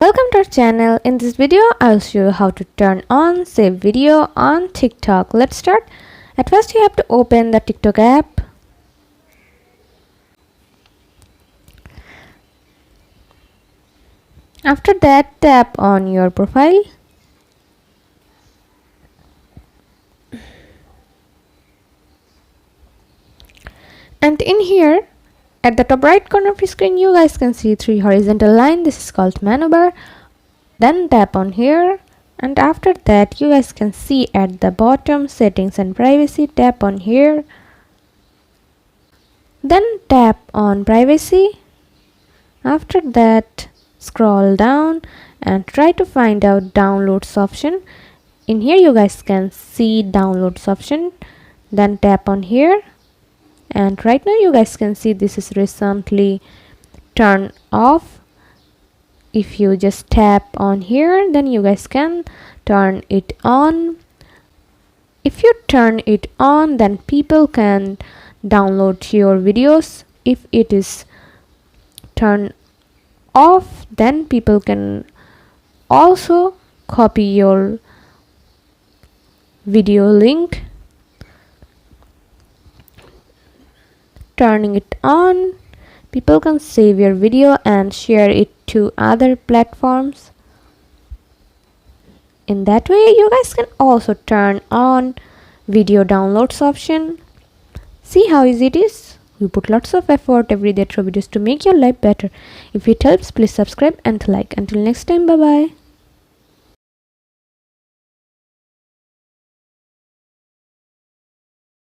Welcome to our channel. In this video, I'll show you how to turn on save video on TikTok. Let's start. At first, you have to open the TikTok app. After that, tap on your profile. And in here, at the top right corner of your screen, you guys can see three horizontal lines. This is called menu bar. Then tap on here, and after that you guys can see at the bottom settings and privacy. Tap on here, then tap on privacy. After that, scroll down and try to find out downloads option. In here you guys can see downloads option. Then tap on here, and right now you guys can see this is recently turned off. If you just tap on here, then you guys can turn it on. If you turn it on, then people can download your videos. If it is turned off, then people can also copy your video link. Turning it on, people can save your video and share it to other platforms. In that way, you guys can also turn on video downloads option. See how easy it is? We put lots of effort every day through videos to make your life better. If it helps, please subscribe and like. Until next time, bye bye.